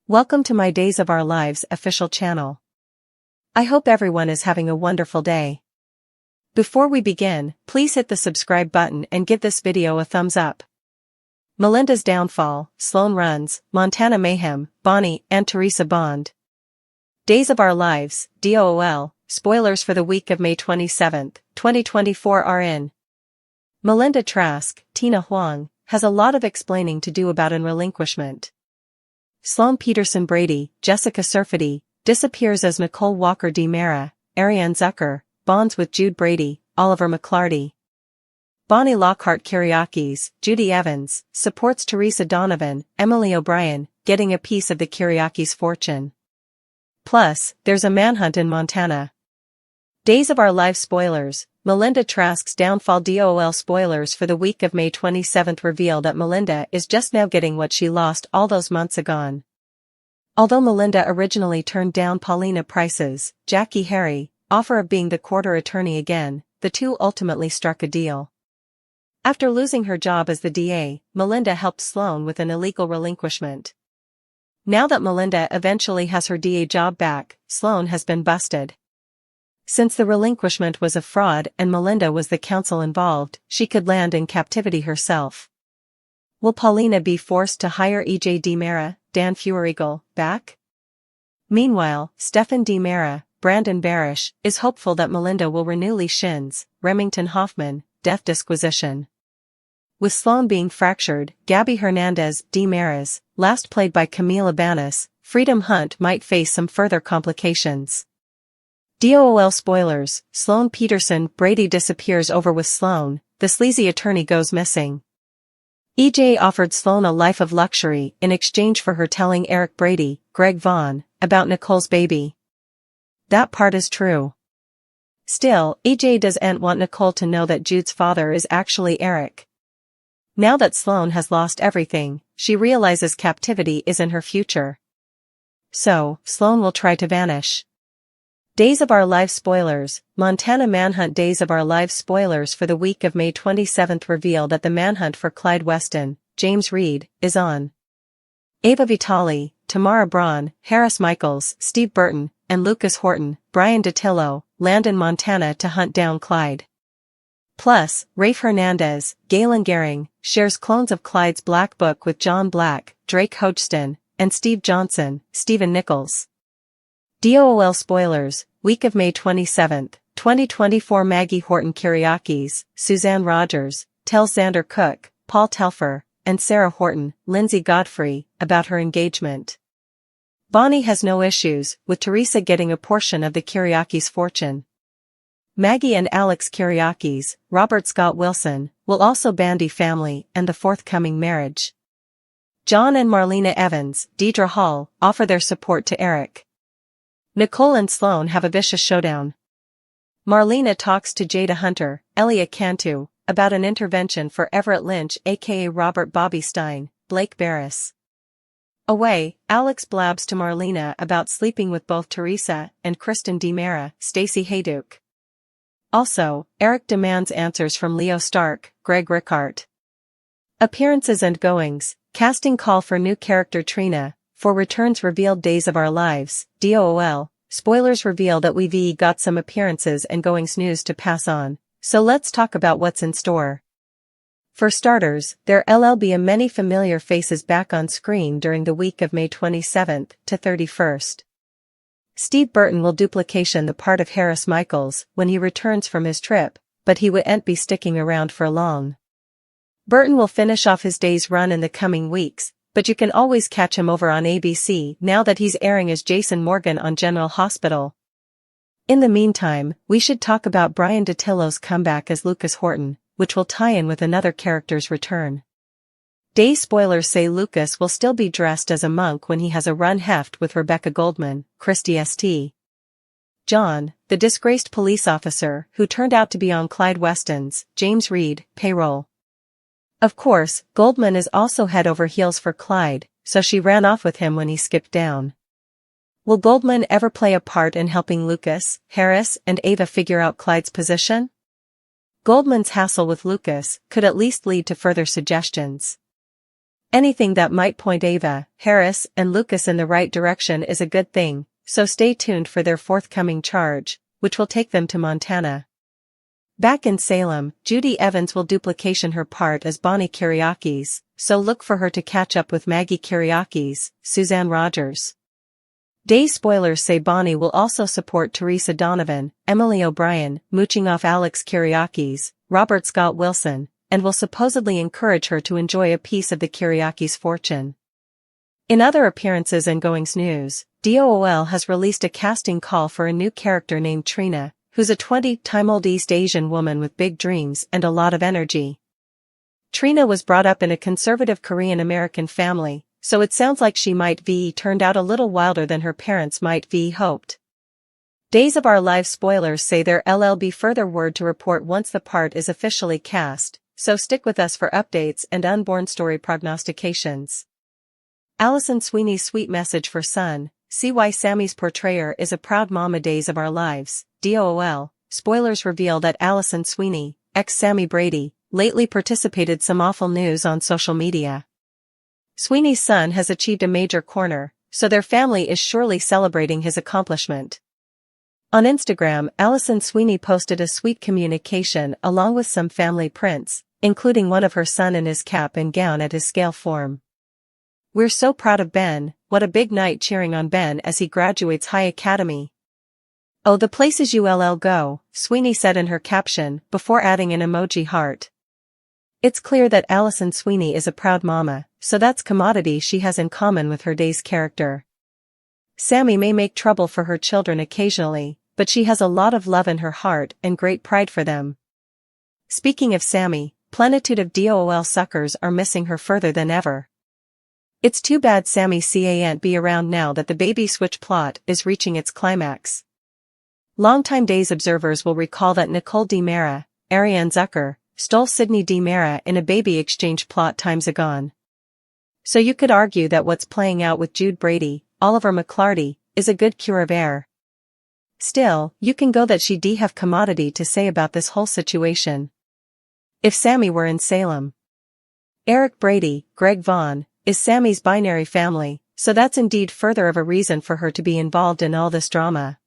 Welcome to my Days of Our Lives official channel. I hope everyone is having a wonderful day. Before we begin, please hit the subscribe button and give this video a thumbs up. Melinda's downfall, Sloan runs, Montana Mayhem, Bonnie and Theresa bond. Days of Our Lives, DOOL, spoilers for the week of May 27, 2024 are in. Melinda Trask, Tina Huang, has a lot of explaining to do about an relinquishment. Sloan Peterson Brady, Jessica Surfety, disappears as Nicole Walker DiMera, Ariane Zucker, bonds with Jude Brady, Oliver McClarty. Bonnie Lockhart Kyriakis, Judy Evans, supports Theresa Donovan, Emily O'Brien, getting a piece of the Kyriakis fortune. Plus, there's a manhunt in Montana. Days of Our Lives spoilers, Melinda Trask's downfall. DOOL spoilers for the week of May 27 reveal that Melinda is just now getting what she lost all those months ago. Although Melinda originally turned down Paulina Price's, Jackie Harry, offer of being the quarter attorney again, the two ultimately struck a deal. After losing her job as the DA, Melinda helped Sloan with an illegal relinquishment. Now that Melinda eventually has her DA job back, Sloan has been busted. Since the relinquishment was a fraud and Melinda was the counsel involved, she could land in captivity herself. Will Paulina be forced to hire EJ DiMera, Dan Feuerriegel, back? Meanwhile, Stefan DiMera, Brandon Barish, is hopeful that Melinda will renew Lee Shin's, Remington Hoffman, death disquisition. With Sloan being fractured, Gabby Hernandez, DiMera's, last played by Camila Banus, Freedom Hunt might face some further complications. DOOL spoilers, Sloan Peterson Brady disappears over with Sloan, the sleazy attorney goes missing. EJ offered Sloan a life of luxury in exchange for her telling Eric Brady, Greg Vaughn, about Nicole's baby. That part is true. Still, EJ doesn't want Nicole to know that Jude's father is actually Eric. Now that Sloan has lost everything, she realizes captivity is in her future. So, Sloan will try to vanish. Days of Our Lives spoilers, Montana manhunt. Days of Our Lives spoilers for the week of May 27 reveal that the manhunt for Clyde Weston, James Reed, is on. Ava Vitale, Tamara Braun, Harris Michaels, Steve Burton, and Lucas Horton, Brian DiTillo, land in Montana to hunt down Clyde. Plus, Rafe Hernandez, Galen Gehring, shares clones of Clyde's Black Book with John Black, Drake Hodgson, and Steve Johnson, Stephen Nichols. DOOL spoilers, week of May 27, 2024 Maggie Horton Kyriakis, Suzanne Rogers, tells Xander Cook, Paul Telfer, and Sarah Horton, Lindsay Godfrey, about her engagement. Bonnie has no issues with Theresa getting a portion of the Kyriakis fortune. Maggie and Alex Kyriakis, Robert Scott Wilson, will also bandy family and the forthcoming marriage. John and Marlena Evans, Deidre Hall, offer their support to Eric. Nicole and Sloan have a vicious showdown. Marlena talks to Jada Hunter, Elia Cantu, about an intervention for Everett Lynch aka Robert Bobby Stein, Blake Barris. Away, Alex blabs to Marlena about sleeping with both Theresa and Kristen DiMera, Stacey Hayduke. Also, Eric demands answers from Leo Stark, Greg Rickhart. Appearances and goings, casting call for new character Trina, for returns revealed. Days of Our Lives, DOOL, spoilers reveal that we've got some appearances and goings news to pass on, so let's talk about what's in store. For starters, there'll be many familiar faces back on screen during the week of May 27 to 31st. Steve Burton will duplication the part of Harris Michaels when he returns from his trip, but he won't be sticking around for long. Burton will finish off his day's run in the coming weeks, but you can always catch him over on ABC now that he's airing as Jason Morgan on General Hospital. In the meantime, we should talk about Brian DiTillo's comeback as Lucas Horton, which will tie in with another character's return. Day spoilers say Lucas will still be dressed as a monk when he has a run heft with Rebecca Goldman, Christy St. John, the disgraced police officer who turned out to be on Clyde Weston's, James Reed, payroll. Of course, Goldman is also head over heels for Clyde, so she ran off with him when he skipped down. Will Goldman ever play a part in helping Lucas, Harris, and Ava figure out Clyde's position? Goldman's hassle with Lucas could at least lead to further suggestions. Anything that might point Ava, Harris, and Lucas in the right direction is a good thing, so stay tuned for their forthcoming charge, which will take them to Montana. Back in Salem, Judy Evans will duplication her part as Bonnie Kyriakis, so look for her to catch up with Maggie Kyriakis, Suzanne Rogers. Day spoilers say Bonnie will also support Theresa Donovan, Emily O'Brien, mooching off Alex Kyriakis, Robert Scott Wilson, and will supposedly encourage her to enjoy a piece of the Kyriakis fortune. In other appearances and goings news, DOOL has released a casting call for a new character named Trina, who's a 20-time-old East Asian woman with big dreams and a lot of energy. Trina was brought up in a conservative Korean-American family, so it sounds like she might be turned out a little wilder than her parents might be hoped. Days of Our Lives spoilers say there'll be further word to report once the part is officially cast, so stick with us for updates and unborn story prognostications. Alison Sweeney's sweet message for son, see why Sammy's portrayer is a proud mama. Days of Our Lives, DOOL, spoilers reveal that Alison Sweeney, ex-Sammy Brady, lately participated some awful news on social media. Sweeney's son has achieved a major corner, so their family is surely celebrating his accomplishment. On Instagram, Alison Sweeney posted a sweet communication along with some family prints, including one of her son in his cap and gown at his scale form. "We're so proud of Ben, what a big night cheering on Ben as he graduates high academy. Oh, the places you'll go," Sweeney said in her caption, before adding an emoji heart. It's clear that Alison Sweeney is a proud mama, so that's commodity she has in common with her Days character. Sammy may make trouble for her children occasionally, but she has a lot of love in her heart and great pride for them. Speaking of Sammy, plenitude of DOOL suckers are missing her further than ever. It's too bad Sammy can't be around now that the baby switch plot is reaching its climax. Longtime Days observers will recall that Nicole DiMera, Ariane Zucker, stole Sydney DiMera in a baby exchange plot times agone. So you could argue that what's playing out with Jude Brady, Oliver McClarty, is a good cure of error. Still, you can go that she have commodity to say about this whole situation. If Sammy were in Salem. Eric Brady, Greg Vaughn, is Sammy's binary family, so that's indeed further of a reason for her to be involved in all this drama.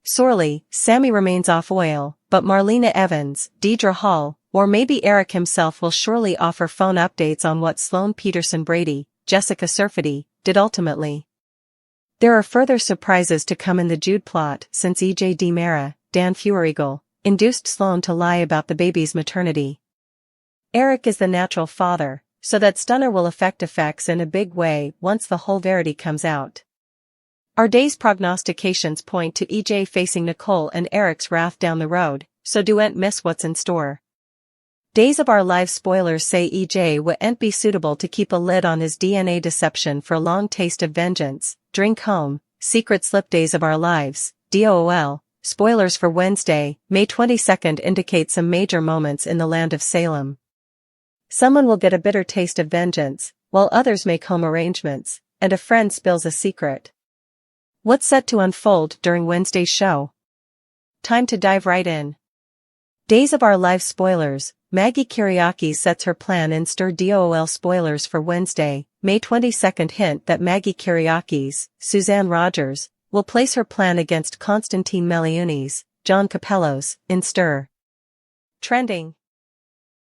Sorely, Sammy remains off oil, but Marlena Evans, Deidre Hall, or maybe Eric himself will surely offer phone updates on what Sloan Peterson Brady, Jessica Surfety, did ultimately. There are further surprises to come in the Jude plot since EJ DiMera, Dan Feuerigel, induced Sloan to lie about the baby's maternity. Eric is the natural father, so that stunner will affect effects in a big way once the whole verity comes out. Our Days prognostications point to EJ facing Nicole and Eric's wrath down the road, so don't miss what's in store. Days of Our Lives spoilers say EJ wouldn't be suitable to keep a lid on his DNA deception for a long taste of vengeance, drink home, secret slip. Days of Our Lives, DOOL, spoilers for Wednesday, May 22nd indicate some major moments in the land of Salem. Someone will get a bitter taste of vengeance, while others make home arrangements, and a friend spills a secret. What's set to unfold during Wednesday's show? Time to dive right in. Days of Our Lives spoilers, Maggie Kyriakis sets her plan in stir. DOOL spoilers for Wednesday, May 22nd hint that Maggie Kyriakis, Suzanne Rogers, will place her plan against Constantine Meliunis, John Capellos, in stir. Trending.